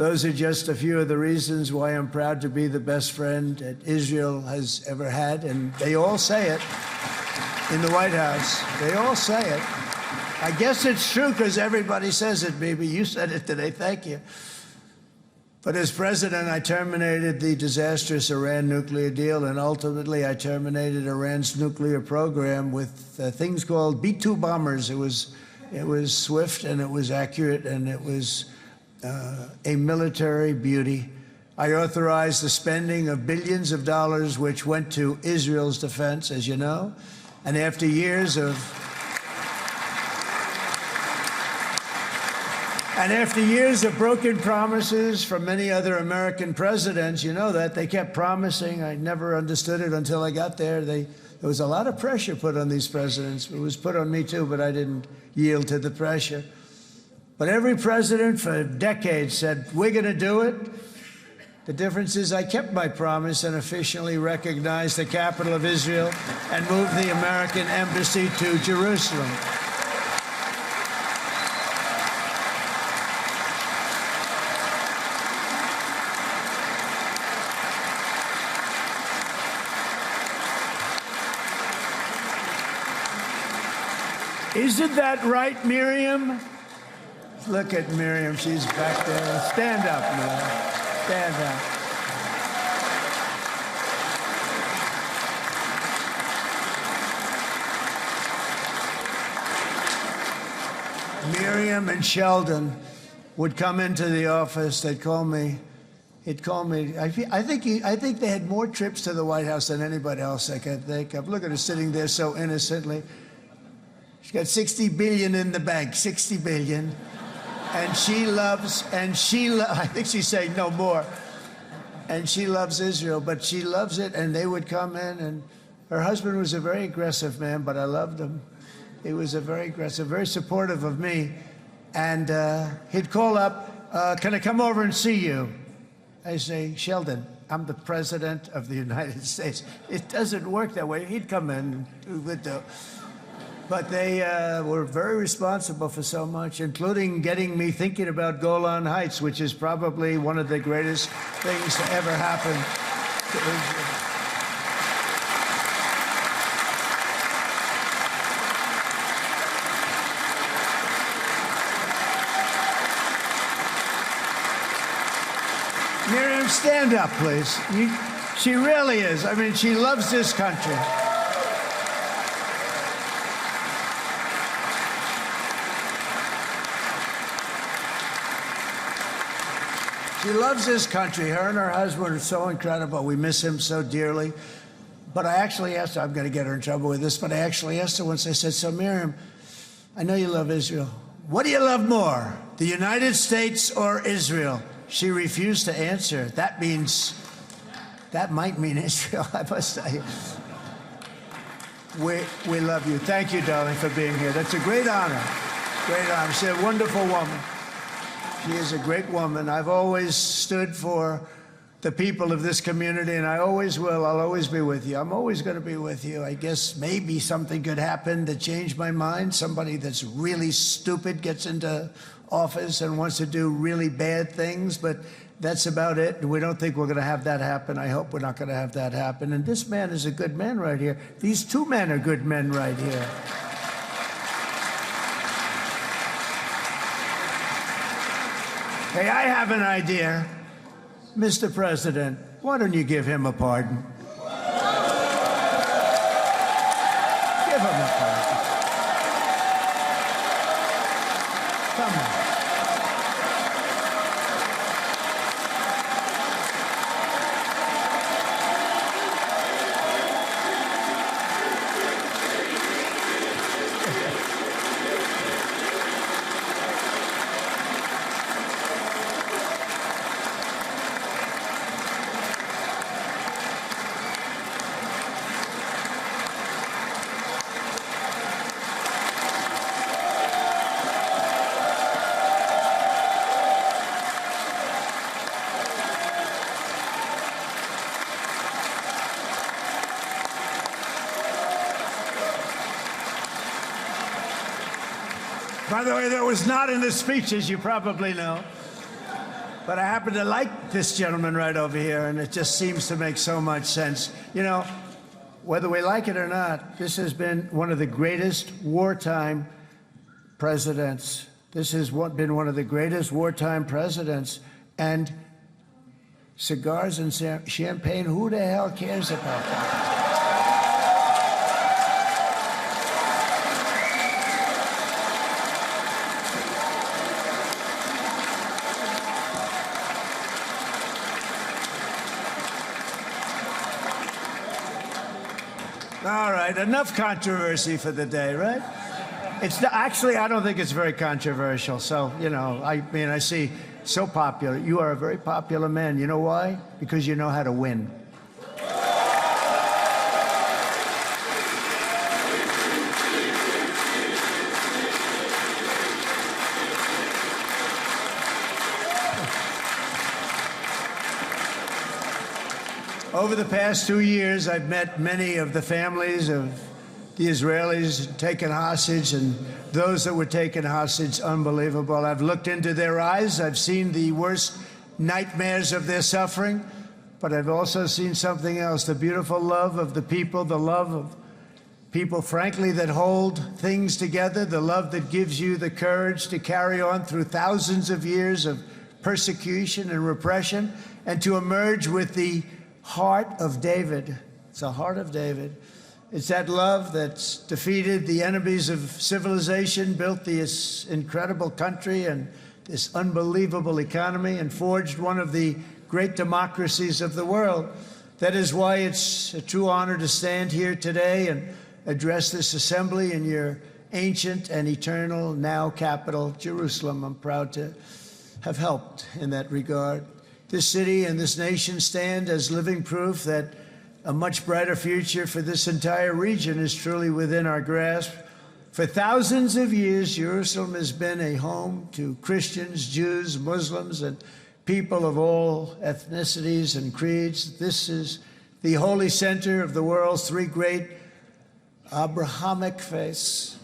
Those are just a few of the reasons why I'm proud to be the best friend that Israel has ever had. And they all say it in the White House. They all say it. I guess it's true because everybody says it, baby. You said it today. Thank you. But as president, I terminated the disastrous Iran nuclear deal, and ultimately I terminated Iran's nuclear program with things called B-2 bombers. It was swift, and it was accurate, and it was a military beauty. I authorized the spending of billions of dollars, which went to Israel's defense, as you know. And after years of broken promises from many other American presidents, you know that, they kept promising. I never understood it until I got there. There was a lot of pressure put on these presidents. It was put on me too, but I didn't yield to the pressure. But every president for decades said, we're going to do it. The difference is I kept my promise and officially recognized the capital of Israel and moved the American embassy to Jerusalem. Isn't that right, Miriam? Look at Miriam. She's back there. Stand up, Miriam. Stand up. Miriam and Sheldon would come into the office. They'd call me. He'd call me. I think they had more trips to the White House than anybody else I can think of. Look at her sitting there so innocently. She's got $60 billion in the bank, $60 billion. And I think she's saying no more. And she loves Israel, but she loves it, and they would come in, and her husband was a very aggressive man, but I loved him. He was a very aggressive, very supportive of me. And he'd call up, can I come over and see you? I say, Sheldon, I'm the president of the United States. It doesn't work that way. He'd come in with the... But they were very responsible for so much, including getting me thinking about Golan Heights, which is probably one of the greatest things to ever happen to Israel. Miriam, stand up, please. She really is. I mean, she loves this country. She loves this country. Her and her husband are so incredible. We miss him so dearly. But I actually asked her, I'm going to get her in trouble with this, but I actually asked her once, I said, so Miriam, I know you love Israel. What do you love more, the United States or Israel? She refused to answer. That might mean Israel, I must tell you. We love you. Thank you, darling, for being here. That's a great honor. Great honor. She's a wonderful woman. She is a great woman. I've always stood for the people of this community, and I always will. I'll always be with you. I'm always going to be with you. I guess maybe something could happen to change my mind. Somebody that's really stupid gets into office and wants to do really bad things, but that's about it. We don't think we're going to have that happen. I hope we're not going to have that happen. And this man is a good man right here. These two men are good men right here. Hey, I have an idea. Mr. President, why don't you give him a pardon? Give him a pardon. Come on. By the way, that was not in the speech, as you probably know. But I happen to like this gentleman right over here, and it just seems to make so much sense. You know, whether we like it or not, this has been one of the greatest wartime presidents. This has been one of the greatest wartime presidents. And cigars and champagne, who the hell cares about that? All right, enough controversy for the day, right? Actually, I don't think it's very controversial. So, you know, I mean, I see so popular. You are a very popular man. You know why? Because you know how to win. Over the past 2 years, I've met many of the families of the Israelis taken hostage and those that were taken hostage. Unbelievable. I've looked into their eyes. I've seen the worst nightmares of their suffering, but I've also seen something else, the beautiful love of the people, the love of people, frankly, that hold things together, the love that gives you the courage to carry on through thousands of years of persecution and repression and to emerge with the heart of David. It's the heart of David. It's that love that's defeated the enemies of civilization, built this incredible country and this unbelievable economy, and forged one of the great democracies of the world. That is why it's a true honor to stand here today and address this assembly in your ancient and eternal now capital, Jerusalem. I'm proud to have helped in that regard. This city and this nation stand as living proof that a much brighter future for this entire region is truly within our grasp. For thousands of years, Jerusalem has been a home to Christians, Jews, Muslims, and people of all ethnicities and creeds. This is the holy center of the world's three great Abrahamic faiths.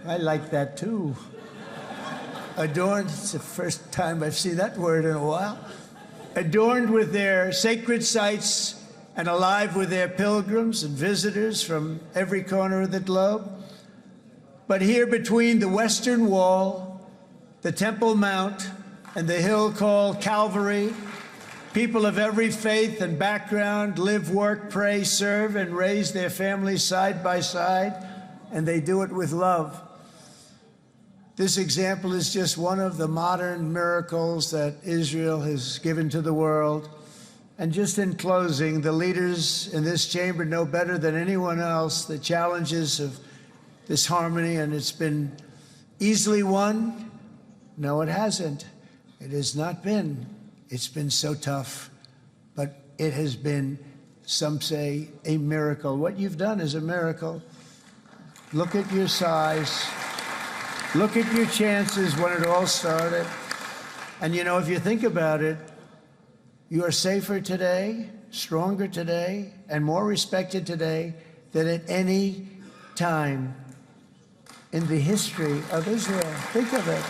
I like that too. Adorned, it's the first time I've seen that word in a while. Adorned with their sacred sites and alive with their pilgrims and visitors from every corner of the globe. But here between the Western Wall, the Temple Mount, and the hill called Calvary, people of every faith and background live, work, pray, serve, and raise their families side by side, and they do it with love. This example is just one of the modern miracles that Israel has given to the world. And just in closing, the leaders in this chamber know better than anyone else the challenges of this harmony, and it's been easily won. No, it hasn't. It has not been. It's been so tough, but it has been, some say, a miracle. What you've done is a miracle. Look at your size. Look at your chances when it all started. And you know, if you think about it, you are safer today, stronger today, and more respected today than at any time in the history of Israel. Think of it.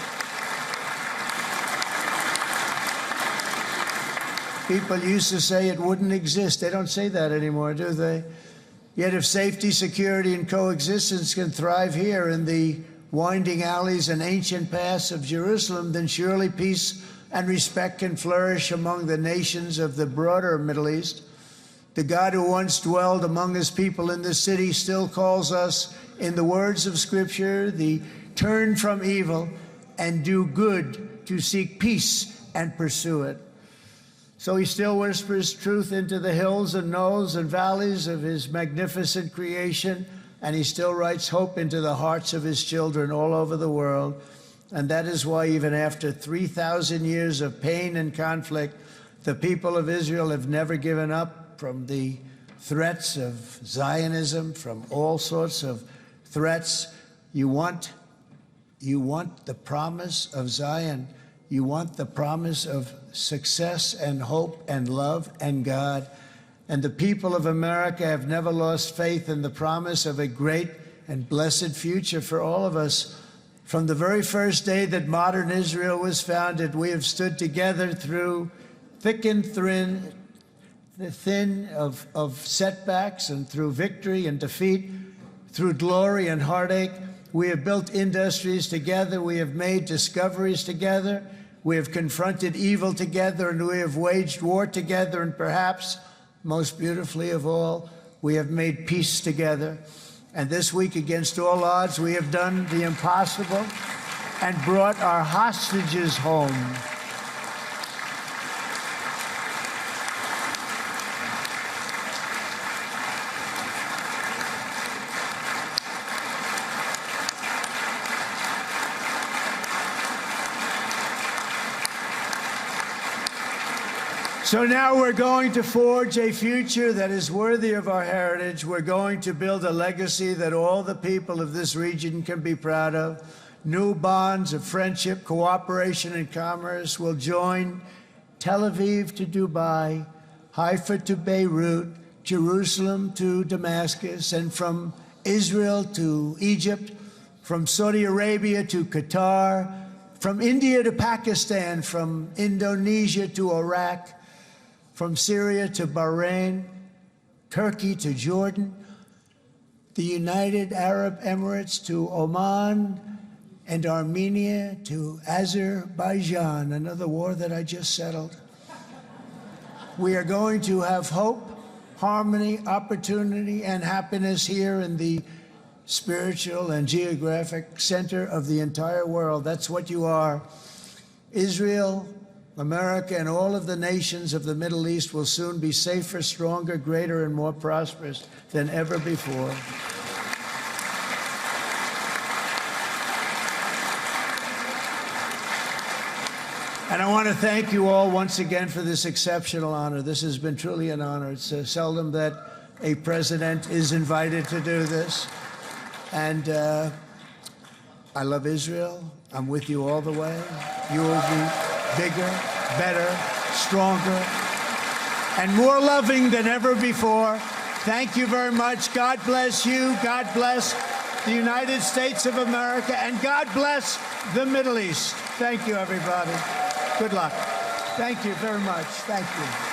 People used to say it wouldn't exist. They don't say that anymore, do they? Yet if safety, security, and coexistence can thrive here in the winding alleys and ancient paths of Jerusalem, then surely peace and respect can flourish among the nations of the broader Middle East. The God who once dwelled among his people in this city still calls us, in the words of Scripture, the turn from evil and do good, to seek peace and pursue it. So he still whispers truth into the hills and knolls and valleys of his magnificent creation, and he still writes hope into the hearts of his children all over the world. And that is why even after 3,000 years of pain and conflict, the people of Israel have never given up from the threats of Zionism, from all sorts of threats. You want the promise of Zion. You want the promise of success and hope and love and God. And the people of America have never lost faith in the promise of a great and blessed future for all of us. From the very first day that modern Israel was founded, we have stood together through thick and thin of setbacks, and through victory and defeat, through glory and heartache. We have built industries together. We have made discoveries together. We have confronted evil together, and we have waged war together. And perhaps most beautifully of all, we have made peace together. And this week, against all odds, we have done the impossible and brought our hostages home. So now we're going to forge a future that is worthy of our heritage. We're going to build a legacy that all the people of this region can be proud of. New bonds of friendship, cooperation, and commerce will join Tel Aviv to Dubai, Haifa to Beirut, Jerusalem to Damascus, and from Israel to Egypt, from Saudi Arabia to Qatar, from India to Pakistan, from Indonesia to Iraq, from Syria to Bahrain, Turkey to Jordan, the United Arab Emirates to Oman, and Armenia to Azerbaijan, another war that I just settled. We are going to have hope, harmony, opportunity, and happiness here in the spiritual and geographic center of the entire world. That's what you are. Israel, America, and all of the nations of the Middle East will soon be safer, stronger, greater, and more prosperous than ever before. And I want to thank you all once again for this exceptional honor. This has been truly an honor. It's seldom that a president is invited to do this. And I love Israel. I'm with you all the way. You will be bigger, better, stronger, and more loving than ever before. Thank you very much. God bless you. God bless the United States of America. And God bless the Middle East. Thank you, everybody. Good luck. Thank you very much. Thank you.